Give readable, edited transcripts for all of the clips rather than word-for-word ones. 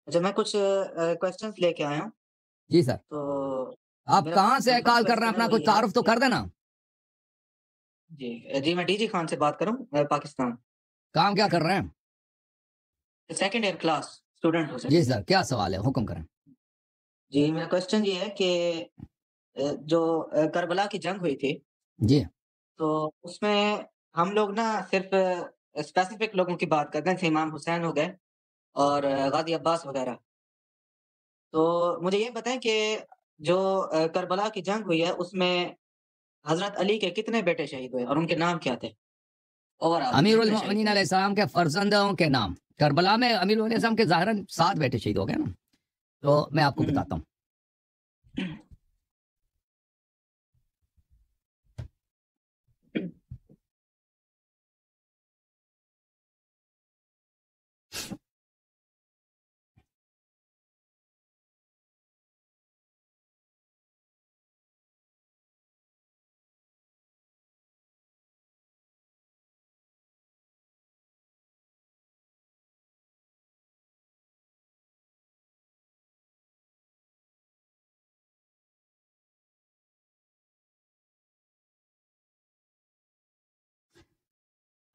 اچھا میں کچھ کوشچنس لے کے آیا ہوں جی سر. تو آپ کہاں سے کال کر رہے ہیں؟ اپنا کوئی تعارف تو کر دینا. جی میں ڈی جی خان سے بات کروں پاکستان. کام کیا کر رہے ہیں؟ سیکنڈ ایئر کلاس اسٹوڈنٹ ہو سر. جی سر کیا سوال ہے؟ حکم کریں. جی میرا کوشچن یہ ہے کہ جو کربلا کی جنگ ہوئی تھی جی تو اس میں ہم لوگ نا صرف اسپیسیفک لوگوں کی بات کرتے ہیں، جیسے امام حسین ہو گئے اور غازی عباس وغیرہ. تو مجھے یہ بتائیں کہ جو کربلا کی جنگ ہوئی ہے اس میں حضرت علی کے کتنے بیٹے شہید ہوئے اور ان کے نام کیا تھے؟ امیر المؤمنین علیہ السلام کے فرزندوں کے نام. کربلا میں امیر المؤمنین علیہ السلام کے ظاہراً 7 بیٹے شہید ہو گئے نا. تو میں آپ کو بتاتا ہوں.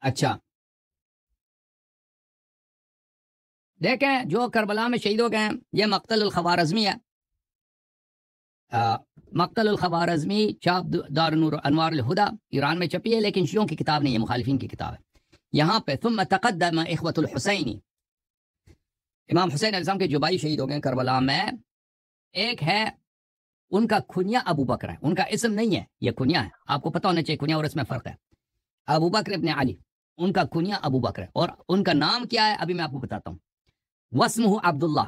اچھا دیکھیں جو کربلا میں شہید ہو گئے ہیں یہ مقتل الخوارزمی ہے. مقتل الخوارزمی چاپ دار نور انوار الہدا ایران میں چھپی ہے، لیکن شیعوں کی کتاب نہیں ہے، مخالفین کی کتاب ہے. یہاں پہ ثم تقدم اخوۃ الحسینی، امام حسین علیہ السلام کے جو بھائی شہید ہو گئے کربلا میں، ایک ہے ان کا کنیا ابو بکر ہے، ان کا اسم نہیں ہے، یہ کنیا ہے. آپ کو پتہ ہونا چاہیے کنیا اور اس میں فرق ہے. ابو بکر ابن علی ان کا کنیا ابو بکر ہے، اور ان کا نام کیا ہے ابھی میں آپ کو بتاتا ہوں. واسمہ عبداللہ،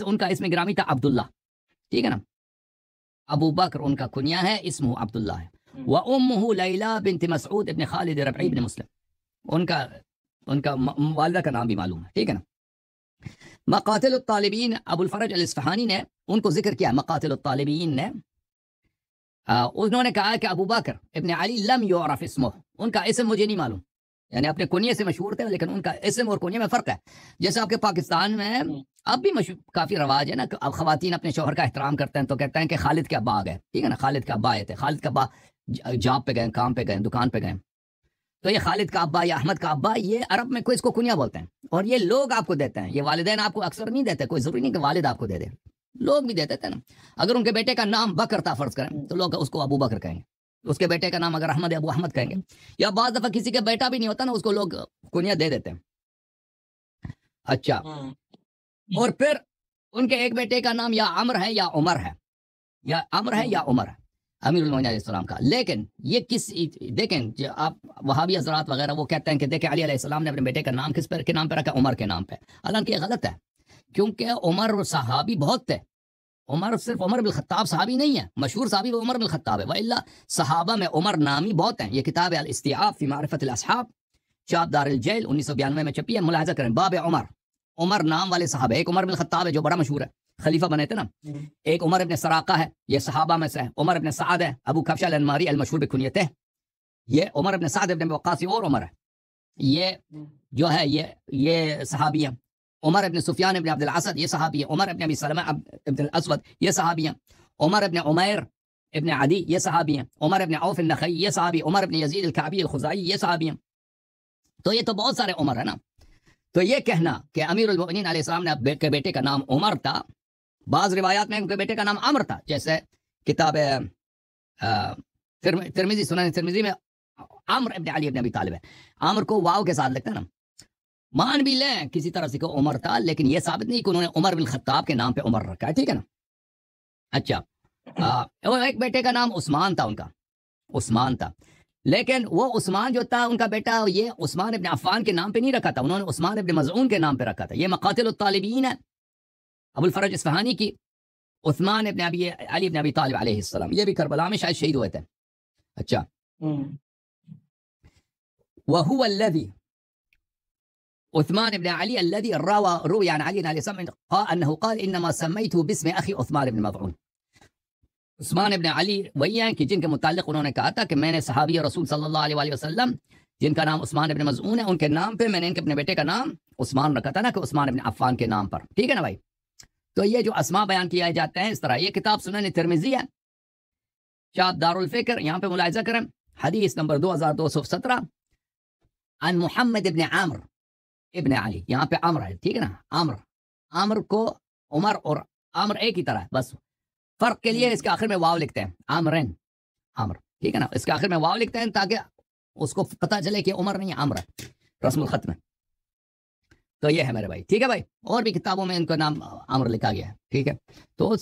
ان کا اسم گرامی تھا عبداللہ، ٹھیک ہے نا. ابو بکر ان کا کنیا ہے، اسمہ عبداللہ ہے. وامہ لیلہ بنت مسعود ابن خالد ربعی ابن مسلم، ان کا والدہ کا نام بھی معلوم ہے، ٹھیک ہے نا. مقاتل الطالبین ابو الفرج الاصفہانی نے ان کو ذکر کیا. مقاتل الطالبین نے انہوں نے کہا کہ ابو بکر ابن علی لم یعرف اسمہ، ان کا اسم مجھے نہیں معلوم، یعنی اپنے کنیے سے مشہور تھے لیکن ان کا اسم اور کنیے میں فرق ہے. جیسے آپ کے پاکستان میں اب بھی کافی رواج ہے نا، اب خواتین اپنے شوہر کا احترام کرتے ہیں تو کہتے ہیں کہ خالد کے ابا آ گئے، ٹھیک ہے نا، خالد کے ابا آئے تھے، خالد کے ابا جاب پہ گئے، کام پہ گئے، دکان پہ گئے. تو یہ خالد کا ابا یا احمد کا ابا، یہ عرب میں کوئی اس کو کنیا بولتے ہیں، اور یہ لوگ آپ کو دیتے ہیں. یہ والدین آپ کو اکثر نہیں دیتے، کوئی ضروری نہیں کہ والد آپ کو دے دے، لوگ بھی دیتے تھے نا. اگر ان کے بیٹے کا نام بکر تھا فرض کریں تو لوگ اس کو ابو بکر کہیں گے. اس کے بیٹے کا نام اگر احمد ہے ابو احمد کہیں گے. یا بعض دفعہ کسی کا بیٹا بھی نہیں ہوتا نا، اس کو لوگ کنیا دے دیتے ہیں. اچھا، اور پھر ان کے ایک بیٹے کا نام یا عمر ہے یا عمر ہے، یا عمر ہے یا عمر ہے، امیر المومنین علیہ السلام کا. لیکن یہ دیکھیں آپ وہابی حضرات وغیرہ وہ کہتے ہیں کہ دیکھیں علی علیہ السلام نے اپنے بیٹے کا نام کس کے نام پہ رکھا؟ عمر کے نام پہ. حالانکہ یہ غلط ہے، کیونکہ عمر صحابی بہت تھے. عمر صرف عمر بن الخطاب صحابی نہیں ہے، مشہور صحابی وہ عمر بن الخطاب ہے، وإلا صحابہ میں عمر نامی بہت ہیں. یہ کتاب ہے الاستیعاب فی معرفت الاصحاب، چاپ دار الجیل 1992 میں چھپی ہے. ملاحظہ کریں باب عمر نام والے صحابہ، ایک عمر بن الخطاب ہے جو بڑا مشہور ہے، خلیفہ بنے تھے نا. ایک عمر ابن سراقہ ہے، یہ صحابہ میں سے ہے. عمر ابن سعد ہے، ابو کبشہ الانماری المشہور بکنیتہ. یہ عمر ابن سعد ابن وقاص اور عمر ہے، یہ جو ہے یہ صحابی ہیں. عمر ابن سفیان ابن عبد الاسد یہ صحابی ہیں. عمر ابن ابی سلمہ ابن الاسود یہ صحابی ہیں. عمر ابن عمیر ابن عدی یہ صحابی ہیں. عمر ابن عوف النخعی یہ صحابی. عمر ابن یزید الکعبی الخزاعی یہ صحابی ہیں. تو یہ تو بہت سارے عمر ہے نا. تو یہ کہنا کہ امیر المؤمنین علیہ السلام نے کے بیٹے کا نام عمر تھا، بعض روایات میں ان کے بیٹے کا نام عمر تھا. جیسے کتاب ترمذی، سنن ترمذی میں عمر ابن علی ابن ابی طالب ہے، عمر کو واو کے ساتھ لکھتا ہے نا. مان بھی لیں کسی طرح سے کہ عمر تھا، لیکن یہ ثابت نہیں کہ انہوں نے عمر بن خطاب کے نام پہ عمر رکھا ہے، ٹھیک ہے نا. اچھا، ایک بیٹے کا نام عثمان تھا، ان کا عثمان تھا، لیکن وہ عثمان جو تھا ان کا بیٹا یہ عثمان ابن عفان کے نام پہ نہیں رکھا تھا، انہوں نے عثمان ابن مظعون کے نام پہ رکھا تھا. یہ مقاتل الطالبین ہے ابو الفرج اصفہانی کی، عثمان ابن علی ابن ابی طالب علیہ السلام، یہ بھی کربلا میں شاید شہید ہوئے تھے. اچھا، وهو الذي عثمان ابن علي الذي روي عن علي عليه السلام انه قال انما سميته باسم اخي عثمان ابن مظعون. عثمان ابن علی وہی ہیں کہ جن کے متعلق انہوں نے کہا تھا کہ میں نے صحابی رسول صلی اللہ علیہ وآلہ وسلم جن کا نام عثمان ابن مظعون ہے ان کے نام پہ میں نے ان کے اپنے بیٹے کا نام عثمان رکھا تھا نا، کہ عثمان ابن عفان کے نام پر، ٹھیک ہے نا بھائی. تو یہ جو اسماء بیان کیا جاتے ہیں اس طرح. یہ کتاب سنن ترمذی ہے, شاپ دار الفکر, یہاں پہ ملاحظہ کریں حدیث نمبر 2217 عن محمد ابن عامر ابن علی, یہاں پہ عمر ہے, ٹھیک ہے نا, عمر کو عمر اور عمر ایک ہی طرح ہے, بس فرق کے لیے اس کے آخر میں واو لکھتے ہیں, عمر, ٹھیک ہے نا, اس کے آخر میں واو لکھتے ہیں تاکہ اس کو پتہ چلے کہ عمر نہیں عمر ہے, رسم الخط میں. تو یہ ہے میرے بھائی, ٹھیک ہے بھائی, اور بھی کتابوں میں ان کا نام عمر لکھا گیا ہے, ٹھیک ہے. تو